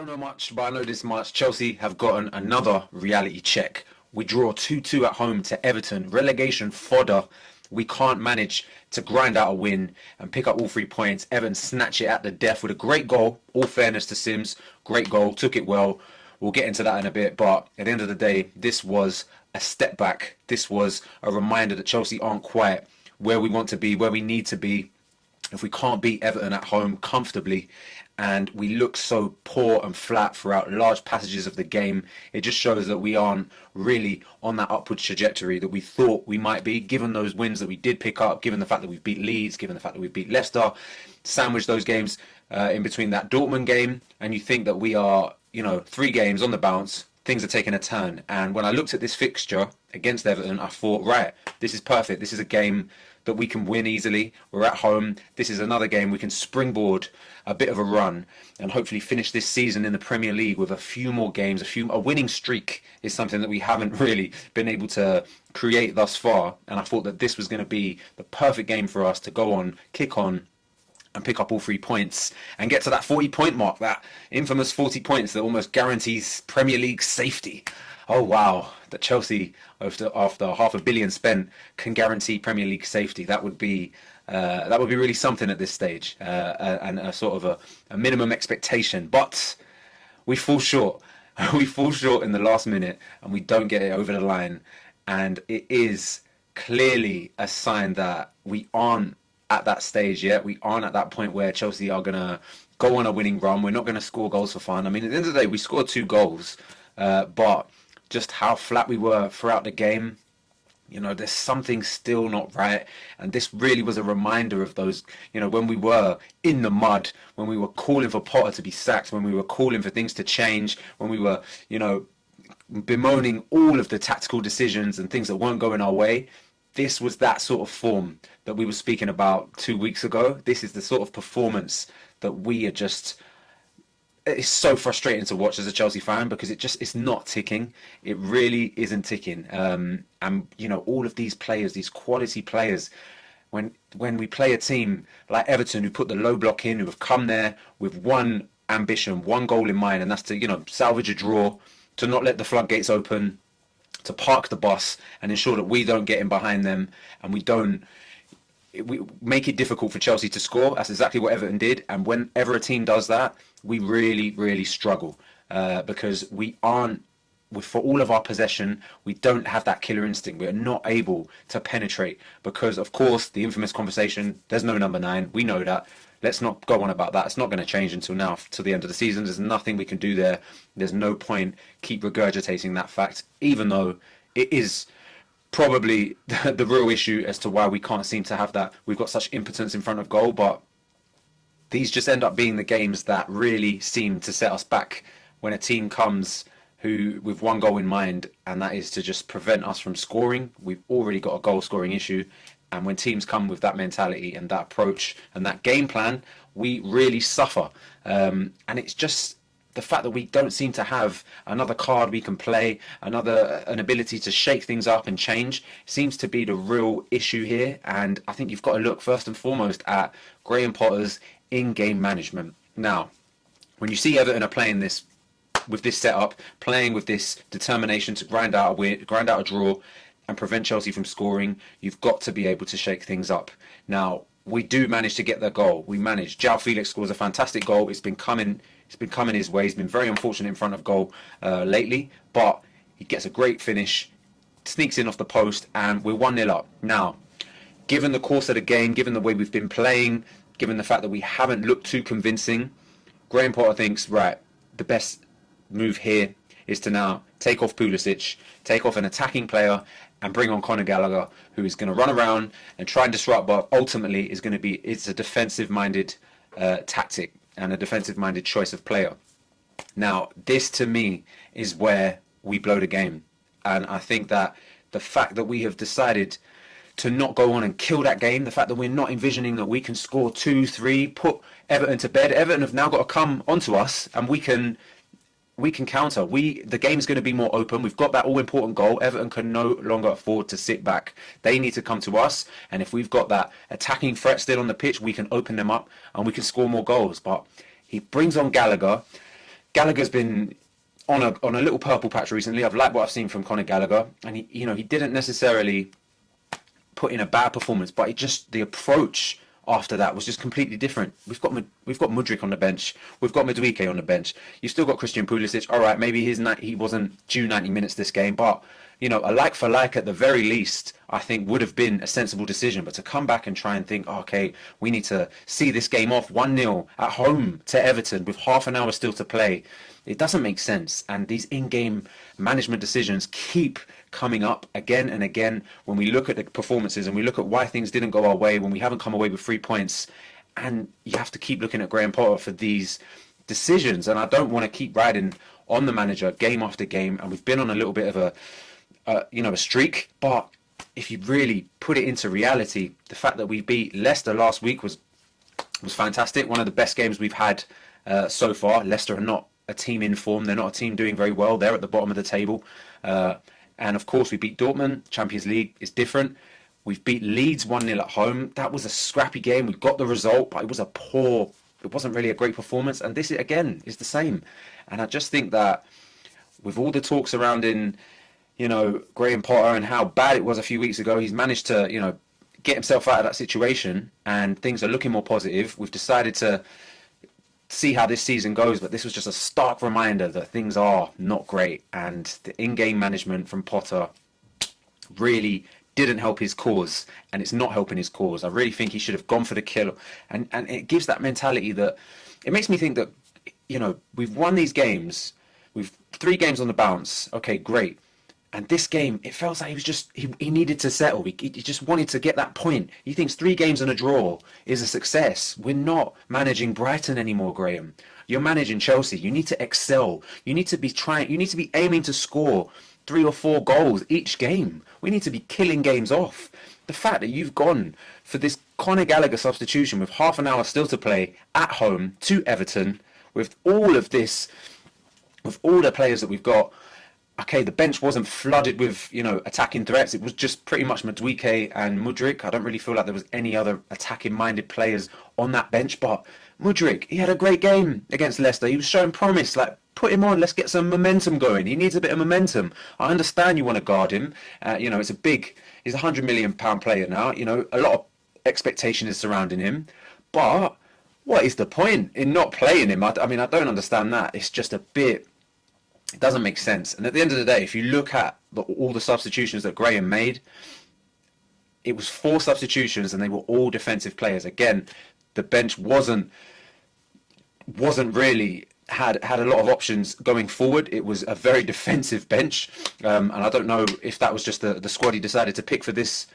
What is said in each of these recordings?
Don't know much, but I know this much. Chelsea have gotten another reality check. We draw 2-2 at home to Everton. Relegation fodder. We can't manage to grind out a win and pick up all 3 points. Everton snatch it at the death with a great goal. All fairness to Sims. Great goal. Took it well. We'll get into that in a bit. But at the end of the day, this was a step back. This was a reminder that Chelsea aren't quite where we want to be, where we need to be. If we can't beat Everton at home comfortably and we look so poor and flat throughout large passages of the game, it just shows that we aren't really on that upward trajectory that we thought we might be, given those wins that we did pick up, given the fact that we've beat Leeds, given the fact that we've beat Leicester, sandwich those games in between that Dortmund game, and you think that we are, 3 games on the bounce, things are taking a turn. And when I looked at this fixture against Everton, I thought, right, this is perfect. This is a game that we can win easily. We're at home. This is another game we can springboard a bit of a run and hopefully finish this season in the Premier League with a few more games. A winning streak is something that we haven't really been able to create thus far. And I thought that this was going to be the perfect game for us to go on, kick on, and pick up all 3 points and get to that 40-point mark, that infamous 40 points that almost guarantees Premier League safety. Oh wow, that Chelsea, after £500 million spent, can guarantee Premier League safety. That would be really something at this stage, and a sort of a minimum expectation. But we fall short. We fall short in the last minute, and we don't get it over the line. And it is clearly a sign that we aren't at that stage yet. We aren't at that point where Chelsea are going to go on a winning run. We're not going to score goals for fun. I mean, at the end of the day, we scored 2 goals, but just how flat we were throughout the game, there's something still not right. And this really was a reminder of those, when we were in the mud, when we were calling for Potter to be sacked, when we were calling for things to change, when we were, bemoaning all of the tactical decisions and things that weren't going our way. This was that sort of form that we were speaking about 2 weeks ago. This is the sort of performance that we are just... It's so frustrating to watch as a Chelsea fan because it's not ticking. It really isn't ticking. And all of these players, these quality players, when we play a team like Everton who put the low block in, who have come there with one ambition, one goal in mind, and that's to salvage a draw, to not let the floodgates open, to park the bus and ensure that we don't get in behind them and we make it difficult for Chelsea to score. That's exactly what Everton did. And whenever a team does that, we really, really struggle because we aren't, for all of our possession, we don't have that killer instinct. We're not able to penetrate because, of course, the infamous conversation, there's no number 9. We know that. Let's not go on about that. It's not going to change until now, till the end of the season. There's nothing we can do there. There's no point keep regurgitating that fact, even though it is probably the real issue as to why we can't seem to have that. We've got such impotence in front of goal, but these just end up being the games that really seem to set us back when a team comes with one goal in mind, and that is to just prevent us from scoring. We've already got a goal scoring issue, and when teams come with that mentality and that approach and that game plan, we really suffer. And it's just the fact that we don't seem to have another card we can play, an ability to shake things up and change, seems to be the real issue here. And I think you've got to look first and foremost at Graham Potter's in-game management. Now, when you see Everton are playing this with this setup, playing with this determination to grind out a draw and prevent Chelsea from scoring, you've got to be able to shake things up. Now, we do manage to get the goal. We manage. João Felix scores a fantastic goal. It's been coming his way. He's been very unfortunate in front of goal lately, but he gets a great finish, sneaks in off the post, and we're 1-0 up. Now, given the course of the game, given the way we've been playing, given the fact that we haven't looked too convincing, Graham Potter thinks, right, the best move here is to now take off Pulisic, take off an attacking player, and bring on Conor Gallagher, who is going to run around and try and disrupt, but ultimately it's a defensive-minded tactic and a defensive-minded choice of player. Now, this to me is where we blow the game. And I think that the fact that we have decided to not go on and kill that game, the fact that we're not envisioning that we can score 2, 3, put Everton to bed. Everton have now got to come onto us and we can counter. The game's going to be more open. We've got that all-important goal. Everton can no longer afford to sit back. They need to come to us, and if we've got that attacking threat still on the pitch, we can open them up and we can score more goals. But he brings on Gallagher. Gallagher's been on a little purple patch recently. I've liked what I've seen from Conor Gallagher, and he didn't necessarily put in a bad performance, but the approach after that was just completely different. We've got Mudryk on the bench. We've got Madueke on the bench. You've still got Christian Pulisic. All right, maybe he wasn't due 90 minutes this game, but a like for like at the very least, I think would have been a sensible decision. But to come back and try and think, okay, we need to see this game off 1-0 at home to Everton with half an hour still to play, it doesn't make sense. And these in-game management decisions keep coming up again and again when we look at the performances and we look at why things didn't go our way, when we haven't come away with 3 points. And you have to keep looking at Graham Potter for these decisions. And I don't want to keep riding on the manager game after game. And we've been on a little bit of a streak. But if you really put it into reality, the fact that we beat Leicester last week was fantastic. One of the best games we've had so far. Leicester are not a team in form. They're not a team doing very well. They're at the bottom of the table. And of course, we beat Dortmund. Champions League is different. We've beat Leeds 1-0 at home. That was a scrappy game. We got the result, but it wasn't really a great performance. And this, again, is the same. And I just think that with all the talk surrounding, Graham Potter and how bad it was a few weeks ago, he's managed to, get himself out of that situation and things are looking more positive. We've decided to see how this season goes, but this was just a stark reminder that things are not great, and the in-game management from Potter really didn't help his cause, and it's not helping his cause. I really think he should have gone for the kill, and it gives that mentality that it makes me think that we've won these games, we've 3 games on the bounce, okay, great. And this game, it felt like he needed to settle. He just wanted to get that point. He thinks 3 games and a draw is a success. We're not managing Brighton anymore, Graham. You're managing Chelsea. You need to excel. You need to be aiming to score 3 or 4 goals each game. We need to be killing games off. The fact that you've gone for this Conor Gallagher substitution with half an hour still to play at home to Everton, with all of this, with all the players that we've got. Okay, the bench wasn't flooded with, attacking threats. It was just pretty much Madueke and Mudryk. I don't really feel like there was any other attacking-minded players on that bench. But Mudryk, he had a great game against Leicester. He was showing promise. Like, put him on. Let's get some momentum going. He needs a bit of momentum. I understand you want to guard him. He's a £100 million player now. A lot of expectation is surrounding him. But what is the point in not playing him? I don't understand that. It's just a bit... It doesn't make sense. And at the end of the day, if you look at all the substitutions that Graham made, it was 4 substitutions and they were all defensive players. Again, the bench wasn't really had a lot of options going forward. It was a very defensive bench, and I don't know if that was just the squad he decided to pick for this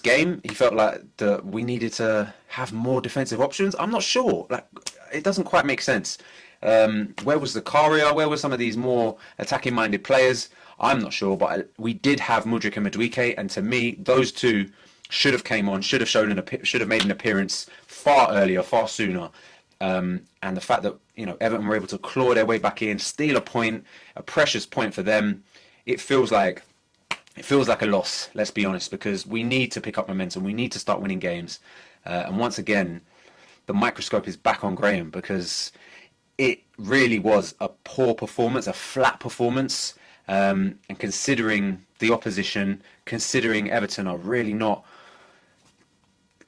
game. He felt like we needed to have more defensive options. I'm not sure. Like, it doesn't quite make sense. Where was Zakaria? Where were some of these more attacking-minded players? I'm not sure, but we did have Mudryk and Madueke, and to me, those 2 should have came on, should have made an appearance far earlier, far sooner. And the fact that Everton were able to claw their way back in, steal a point, a precious point for them, it feels like a loss. Let's be honest, because we need to pick up momentum. We need to start winning games. And once again, the microscope is back on Graham, because it really was a poor performance, a flat performance. And considering the opposition, considering Everton are really not...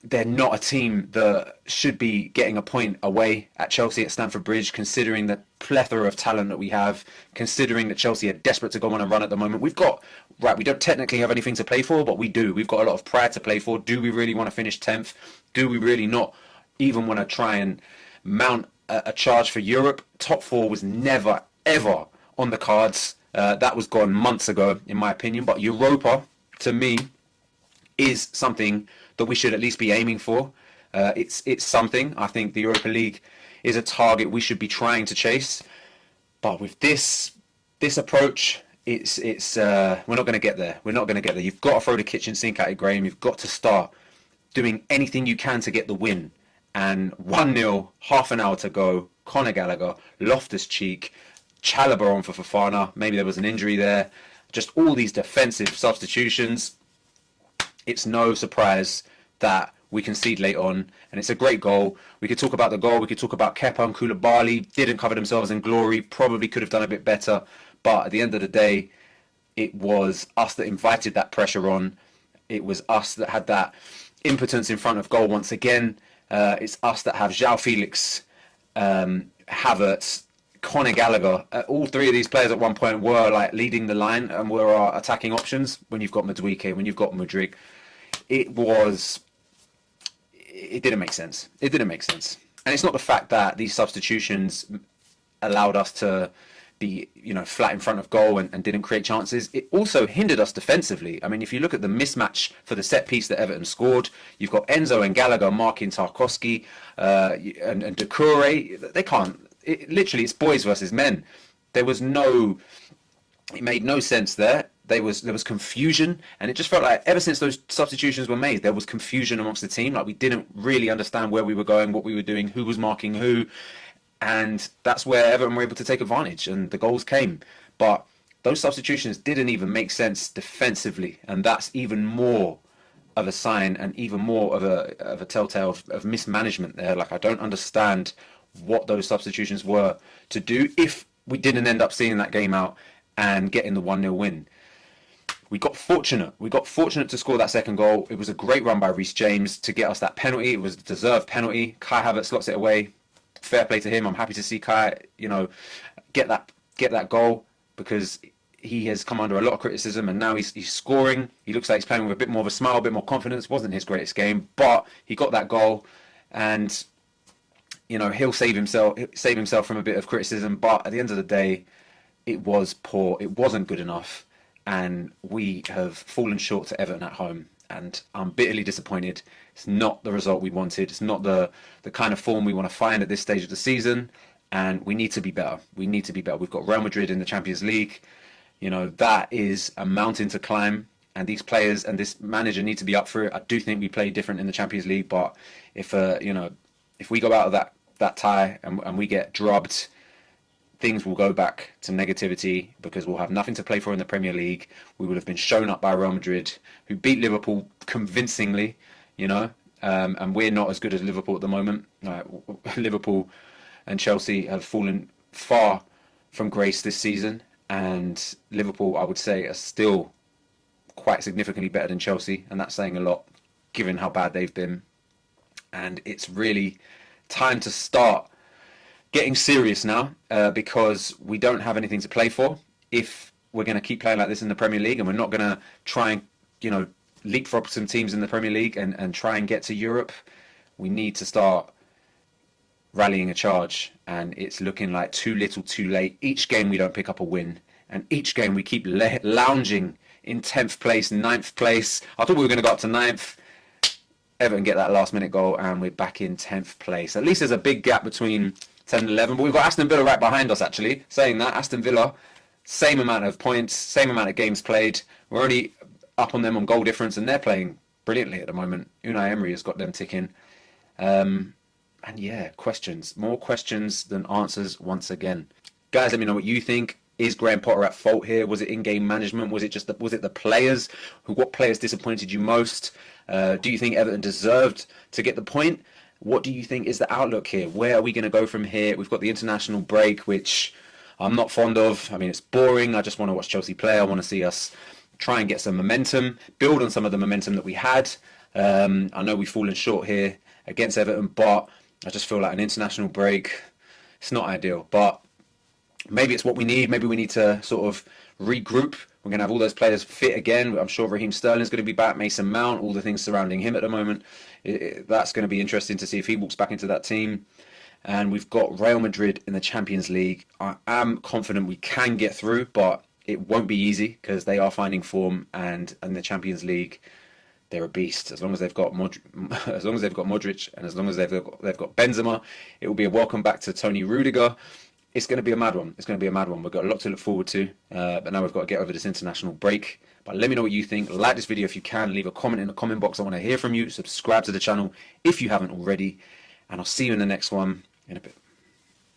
They're not a team that should be getting a point away at Chelsea at Stamford Bridge, considering the plethora of talent that we have, considering that Chelsea are desperate to go on a run at the moment. We don't technically have anything to play for, but we do. We've got a lot of pride to play for. Do we really want to finish 10th? Do we really not even want to try and mount a charge for Europe? Top 4 was never, ever on the cards. That was gone months ago, in my opinion. But Europa, to me, is something that we should at least be aiming for. It's something. I think the Europa League is a target we should be trying to chase. But with this approach, it's we're not going to get there. We're not going to get there. You've got to throw the kitchen sink at it, Graham. You've got to start doing anything you can to get the win. And 1-0, half an hour to go, Conor Gallagher, Loftus-Cheek, Chalobah on for Fofana. Maybe there was an injury there. Just all these defensive substitutions. It's no surprise that we concede late on, and it's a great goal. We could talk about the goal. We could talk about Kepa and Koulibaly. Didn't cover themselves in glory. Probably could have done a bit better. But at the end of the day, it was us that invited that pressure on. It was us that had that impotence in front of goal once again. It's us that have João Felix, Havertz, Conor Gallagher. All three of these players at one point were like leading the line and were our attacking options. When you've got Madueke, when you've got Mudryk, it didn't make sense. It didn't make sense. And it's not the fact that these substitutions allowed us to be, flat in front of goal and didn't create chances. It also hindered us defensively. I mean, if you look at the mismatch for the set piece that Everton scored, you've got Enzo and Gallagher marking Tarkowski and Doucouré. They can't. Literally, it's boys versus men. It made no sense there. There was confusion, and it just felt like ever since those substitutions were made, there was confusion amongst the team. Like we didn't really understand where we were going, what we were doing, who was marking who. And that's where Everton were able to take advantage, and the goals came. But those substitutions didn't even make sense defensively, and that's even more of a sign and even more of a telltale of mismanagement there. Like, I don't understand what those substitutions were to do if we didn't end up seeing that game out and getting the 1-0 win. We got fortunate. We got fortunate to score that second goal. It was a great run by Reece James to get us that penalty. It was a deserved penalty. Kai Havertz slots it away. Fair play to him. I'm happy to see Kai, get that goal, because he has come under a lot of criticism, and now he's scoring. He looks like he's playing with a bit more of a smile, a bit more confidence. Wasn't his greatest game, but he got that goal, and he'll save himself from a bit of criticism. But at the end of the day, it was poor. It wasn't good enough, and we have fallen short to Everton at home. And I'm bitterly disappointed. It's not the result we wanted. It's not the kind of form we want to find at this stage of the season. And we need to be better. We need to be better. We've got Real Madrid in the Champions League. That is a mountain to climb. And these players and this manager need to be up for it. I do think we play different in the Champions League. But if we go out of that tie and we get drubbed, things will go back to negativity, because we'll have nothing to play for in the Premier League. We would have been shown up by Real Madrid, who beat Liverpool convincingly, and we're not as good as Liverpool at the moment. Liverpool and Chelsea have fallen far from grace this season, and Liverpool, I would say, are still quite significantly better than Chelsea, and that's saying a lot given how bad they've been. And it's really time to start getting serious now, because we don't have anything to play for. If we're going to keep playing like this in the Premier League, and we're not going to try and leapfrog some teams in the Premier League and try and get to Europe, we need to start rallying a charge. And it's looking like too little too late. Each game we don't pick up a win, and each game we keep lounging in 10th place, 9th place. I thought we were going to go up to 9th. Everton get that last minute goal and we're back in 10th place. At least there's a big gap between 10 and 11, but we've got Aston Villa right behind us, actually. Saying that, Aston Villa, same amount of points, same amount of games played. We're only up on them on goal difference, and they're playing brilliantly at the moment. Unai Emery has got them ticking. And yeah, more questions than answers once again. Guys, let me know what you think. Is Graham Potter at fault here? Was it in-game management? Was it the players? What players disappointed you most? Do you think Everton deserved to get the point? What do you think is the outlook here? Where are we going to go from here? We've got the international break, which I'm not fond of. I mean, it's boring. I just want to watch Chelsea play. I want to see us try and get some momentum, build on some of the momentum that we had. I know we've fallen short here against Everton, but I just feel like an international break, it's not ideal. But maybe it's what we need. Maybe we need to sort of regroup. We're going to have all those players fit again. I'm sure Raheem Sterling's going to be back, Mason Mount, all the things surrounding him at the moment. That's going to be interesting to see if he walks back into that team. And we've got Real Madrid in the Champions League. I am confident we can get through, but it won't be easy because they are finding form, and in the Champions League, they're a beast. As long as they've got Modric, and as long as they've got Benzema, it will be a welcome back to Tony Rudiger. It's going to be a mad one. It's going to be a mad one. We've got a lot to look forward to, but now we've got to get over this international break. But let me know what you think. Like this video if you can. Leave a comment in the comment box. I want to hear from you. Subscribe to the channel if you haven't already. And I'll see you in the next one in a bit.